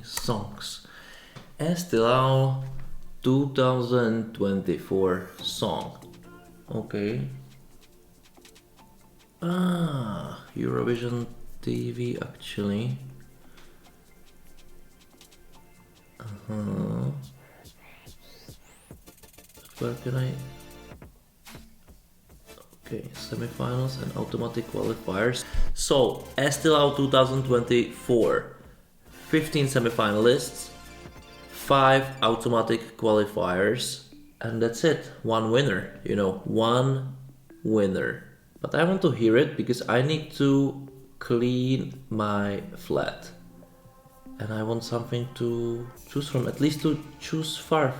songs. Eesti Laul 2024 song. Okay. Eurovision TV actually. Where can I? Okay, semifinals and automatic qualifiers. So, Eesti Laul 2024, 15 semifinalists, 5 automatic qualifiers, and that's it. One winner, one winner. But I want to hear it because I need to clean my flat. And I want something to choose from, at least to choose 5.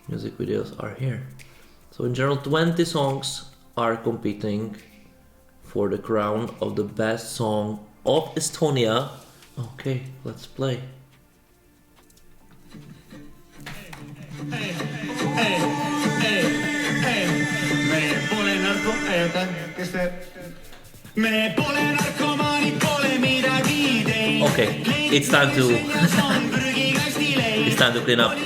Music videos are here. So in general, 20 songs are competing for the crown of the best song of Estonia. Okay, let's play. Okay, it's time to it's time to clean up.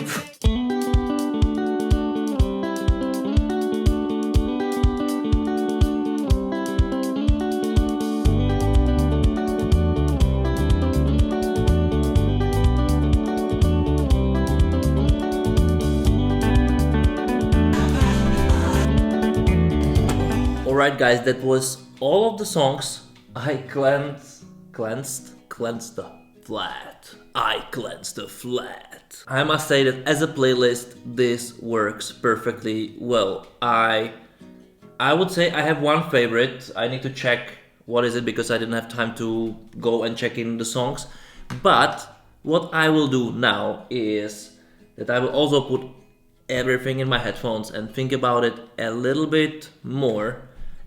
Alright guys, that was all of the songs. I cleansed the flat. I must say that as a playlist, this works perfectly well. I would say I have one favorite. I need to check what is it because I didn't have time to go and check in the songs. But what I will do now is that I will also put everything in my headphones and think about it a little bit more.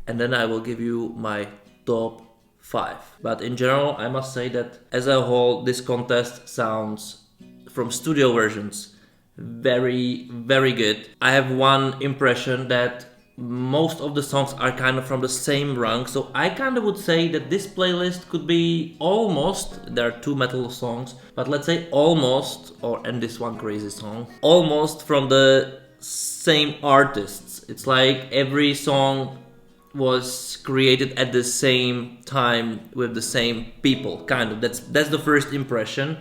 And then I will give you my top 5. But in general, I must say that as a whole, this contest sounds, from studio versions, very, very good. I have one impression that most of the songs are kind of from the same rank. So I kind of would say that this playlist could be almost, there are 2 metal songs, but let's say almost, and this one crazy song, almost from the same artists. It's like every song was created at the same time with the same people, kind of. That's the first impression.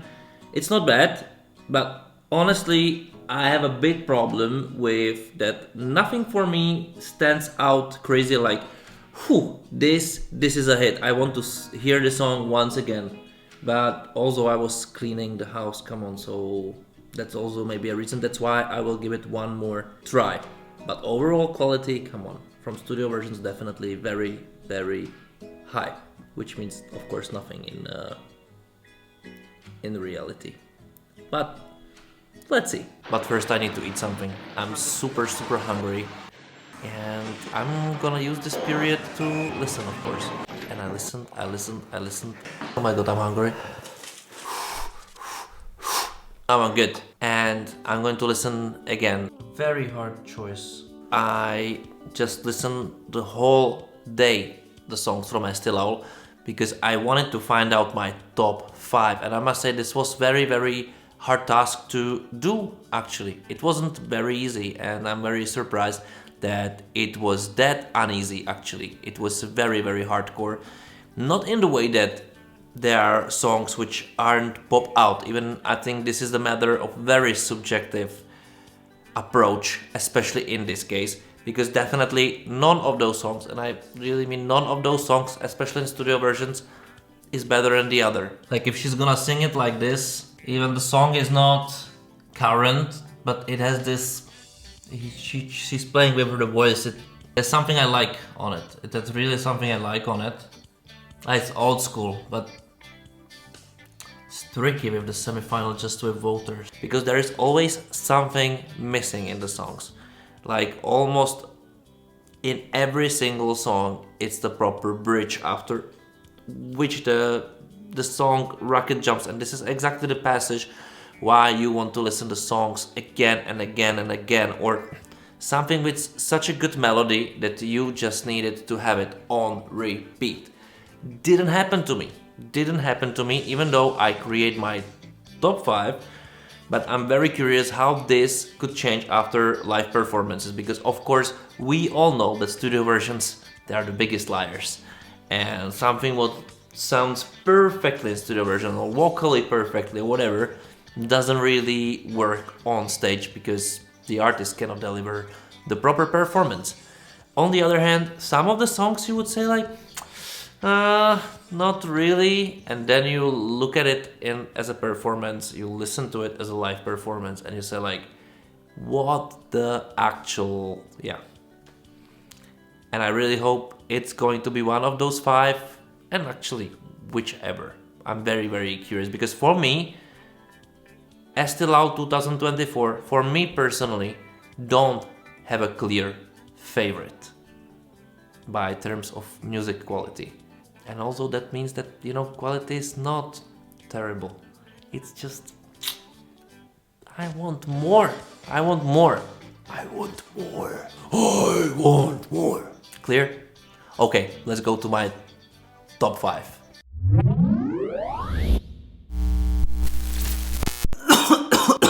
It's not bad, but honestly, I have a big problem with that. Nothing for me stands out crazy like, this is a hit. I want to hear the song once again. But also I was cleaning the house, come on, so that's also maybe a reason. That's why I will give it one more try. But overall quality, come on. From studio versions, definitely very, very high, which means, of course, nothing in reality. But let's see. But first, I need to eat something. I'm super, super hungry, and I'm gonna use this period to listen, of course. And I listened. Oh my god, I'm hungry. I'm good, and I'm going to listen again. Very hard choice. I just listened the whole day the songs from Eesti Laul because I wanted to find out my top 5, and I must say this was very, very hard task to do. Actually, it wasn't very easy, and I'm very surprised that it was that uneasy. Actually, it was very, very hardcore. Not in the way that there are songs which aren't pop out. Even I think this is the matter of very subjective approach, especially in this case, because definitely none of those songs, and I really mean none of those songs, especially in studio versions, is better than the other. Like if she's gonna sing it like this, even the song is not current, but it has this, she's playing with her voice. There's something I like on it. That's really something I like on it. It's old school, but it's tricky with the semifinal just with voters, because there is always something missing in the songs. Like almost in every single song, it's the proper bridge after which the song rocket jumps, and this is exactly the passage why you want to listen to songs again and again and again, or something with such a good melody that you just needed to have it on repeat. Didn't happen to me. didn't happen to me, even though I create my top 5. But I'm very curious how this could change after live performances, because of course we all know that studio versions, they are the biggest liars. And something what sounds perfectly in studio version or vocally perfectly or whatever doesn't really work on stage because the artist cannot deliver the proper performance. On the other hand, some of the songs you would say like, not really, and then you look at it as a performance, you listen to it as a live performance, and you say like, what the actual, yeah. And I really hope it's going to be one of those 5, and actually, whichever. I'm very, very curious, because for me, Eesti Laul 2024, for me personally, don't have a clear favorite by terms of music quality. And also that means that, you know, quality is not terrible. It's just, I want more. I want more. I want more. I want more. Clear? Okay, let's go to my top 5.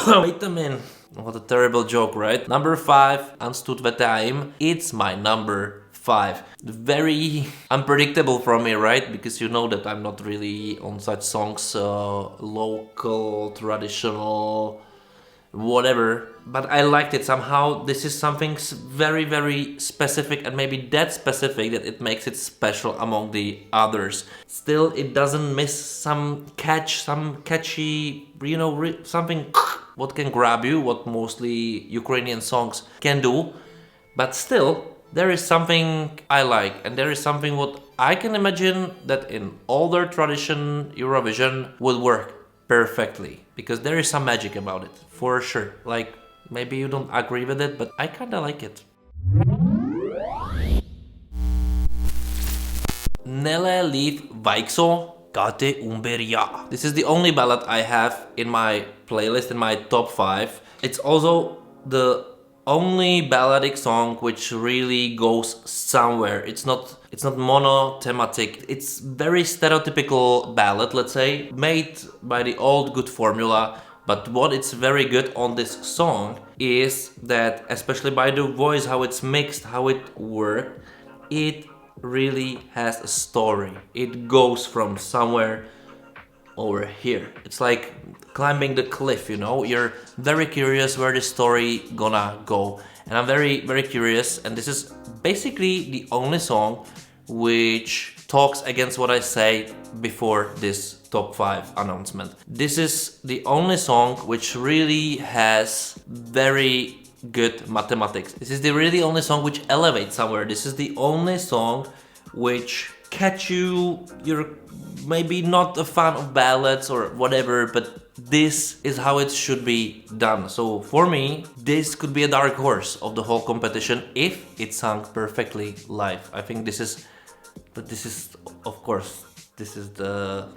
Wait a minute. What a terrible joke, right? Number 5, Anstud Vetaim. It's my number 5. Very unpredictable from me, right? Because you know that I'm not really on such songs, local, traditional, whatever. But I liked it somehow. This is something very, very specific, and maybe that specific that it makes it special among the others. Still, it doesn't miss some catchy, you know, something what can grab you, what mostly Ukrainian songs can do. But still, there is something I like, and there is something what I can imagine that in older tradition Eurovision would work perfectly, because there is some magic about it, for sure. Like, maybe you don't agree with it, but I kinda like it. Nele Leaf Vaikso Kate Umberia. This is the only ballad I have in my playlist, in my top 5. It's also the only balladic song which really goes somewhere. It's not monothematic. It's very stereotypical ballad, let's say, made by the old good formula. But what it's very good on this song is that, especially by the voice, how it's mixed, how it worked, it really has a story. It goes from somewhere over here. It's like climbing the cliff, you know? You're very curious where the story gonna go. And I'm very, very curious. And this is basically the only song which talks against what I say before this top 5 announcement. This is the only song which really has very good mathematics. This is the really only song which elevates somewhere. This is the only song which catch you. You're maybe not a fan of ballads or whatever, but this is how it should be done. So for me, this could be a dark horse of the whole competition if it sung perfectly live. I think this is, but this is, of course, this is the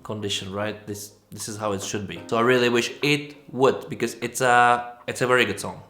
condition, right? This is how it should be. So I really wish it would, because it's a very good song.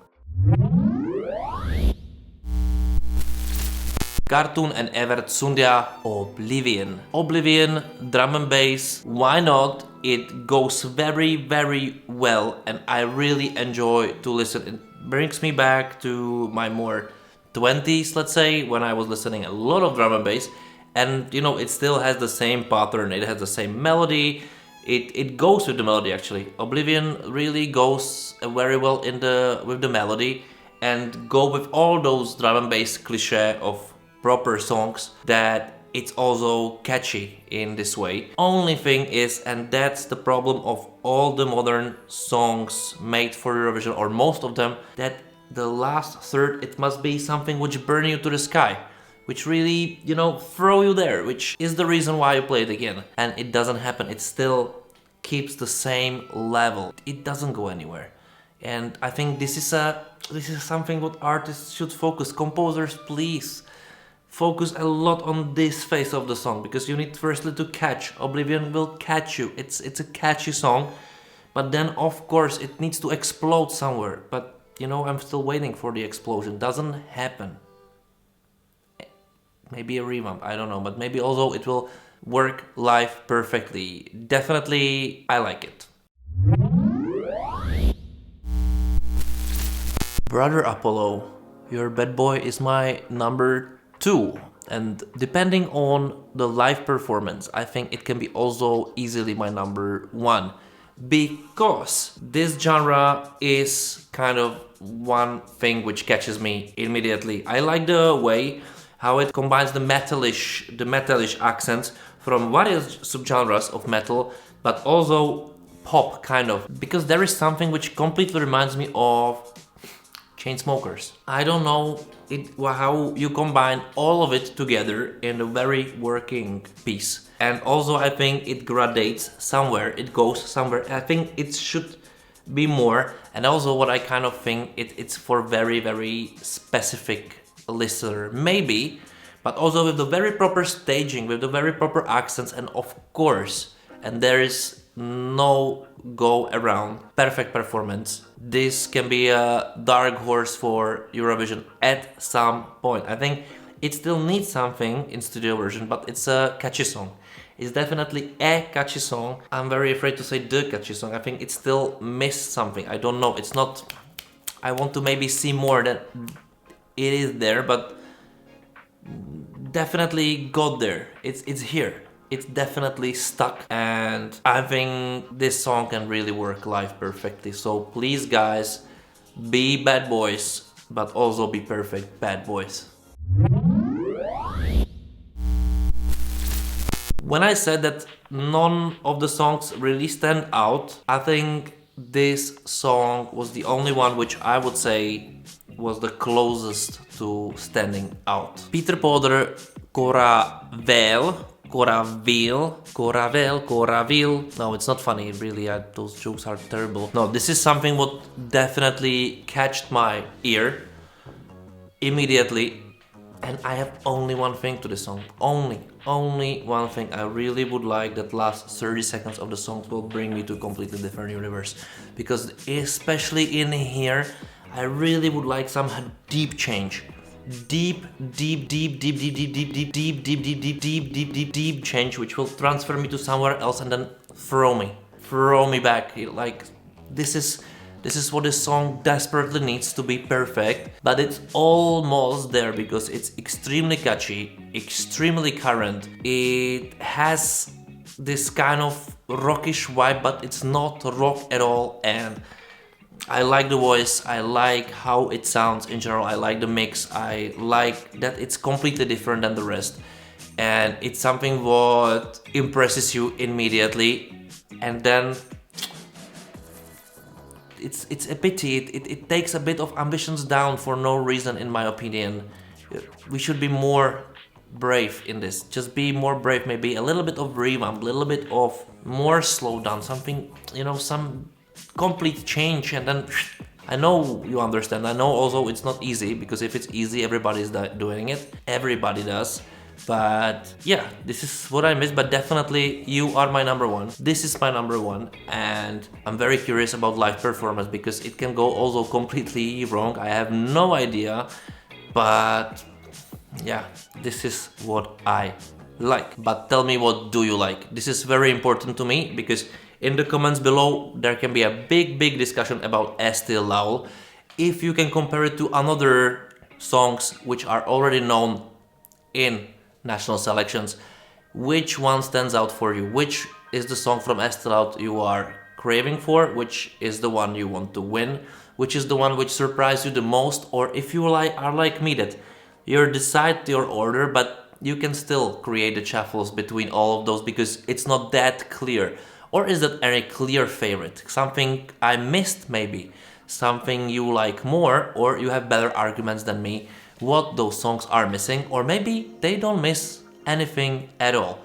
Cartoon and Evert Sundia, Oblivion. Oblivion, drum and bass, why not? It goes very, very well, and I really enjoy to listen. It brings me back to my more 20s, let's say, when I was listening a lot of drum and bass, and you know, it still has the same pattern, it has the same melody, it goes with the melody actually. Oblivion really goes very well with the melody, and go with all those drum and bass cliche of proper songs, that it's also catchy in this way. Only thing is, and that's the problem of all the modern songs made for Eurovision, or most of them, that the last third, it must be something which burn you to the sky, which really, you know, throw you there, which is the reason why you play it again. And it doesn't happen, it still keeps the same level. It doesn't go anywhere. And I think this is something what artists should focus. Composers, please focus a lot on this phase of the song, because you need firstly to catch. Oblivion will catch you. It's a catchy song, but then of course it needs to explode somewhere. But you know, I'm still waiting for the explosion. Doesn't happen. Maybe a revamp, I don't know, but maybe also it will work live perfectly. Definitely, I like it. Brother Apollo, your bad boy is my number 2. And depending on the live performance, I think it can be also easily my number 1. Because this genre is kind of one thing which catches me immediately. I like the way how it combines the metalish accents from various subgenres of metal, but also pop kind of. Because there is something which completely reminds me of Chainsmokers. I don't know how you combine all of it together in a very working piece. And also I think it gradates somewhere, it goes somewhere. I think it should be more. And also what I kind of think it's for very, very specific listener, maybe, but also with the very proper staging, with the very proper accents, and of course, and there is no go around, perfect performance. This can be a dark horse for Eurovision at some point. I think it still needs something in studio version, but it's a catchy song. It's definitely a catchy song. I'm very afraid to say the catchy song. I think it still missed something. I don't know. It's not. I want to maybe see more that it is there, but definitely got there. It's here. It's definitely stuck, and I think this song can really work live perfectly. So please guys, be bad boys, but also be perfect bad boys. When I said that none of the songs really stand out, I think this song was the only one which I would say was the closest to standing out. Peter Poder, Koravil. No, it's not funny, really, those jokes are terrible. No, this is something what definitely catched my ear immediately. And I have only one thing to this song. Only one thing. I really would like that last 30 seconds of the song will bring me to a completely different universe. Because especially in here, I really would like some deep change. Deep change, which will transfer me to somewhere else and then throw me back. Like, this is what this song desperately needs to be perfect, but it's almost there because it's extremely catchy, extremely current. It has this kind of rockish vibe, but it's not rock at all, and I like the voice, I like how it sounds in general, I like the mix, I like that it's completely different than the rest. And it's something what impresses you immediately, and then it's a pity, it takes a bit of ambitions down for no reason, in my opinion. We should be more brave in this, just be more brave, maybe a little bit of revamp, a little bit of more slow down, something, some complete change, and then I know you understand. I know also it's not easy, because if it's easy, everybody's doing it. Everybody does. But yeah, this is what I miss. But definitely you are my number 1. This is my number 1, and I'm very curious about live performance because it can go also completely wrong. I have no idea, but yeah, this is what I like. But tell me, what do you like? This is very important to me, because in the comments below there can be a big discussion about Eesti Laul. If you can compare it to another songs which are already known in national selections, which one stands out for you? Which is the song from Eesti Laul you are craving for? Which is the one you want to win? Which is the one which surprised you the most? Or if you are like me, that you decide your order, but you can still create the shuffles between all of those because it's not that clear. Or is that any clear favorite? Something I missed maybe? Something you like more, or you have better arguments than me what those songs are missing, or maybe they don't miss anything at all.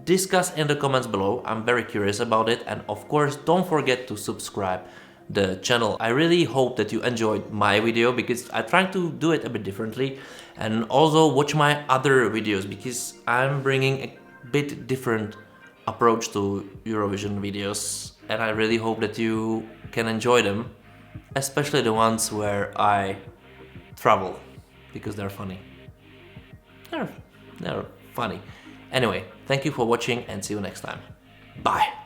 Discuss in the comments below, I'm very curious about it, and of course don't forget to subscribe the channel. I really hope that you enjoyed my video, because I try to do it a bit differently, and also watch my other videos, because I'm bringing a bit different approach to Eurovision videos, and I really hope that you can enjoy them, especially the ones where I travel, because they're funny. They're funny. Anyway, thank you for watching and see you next time. Bye!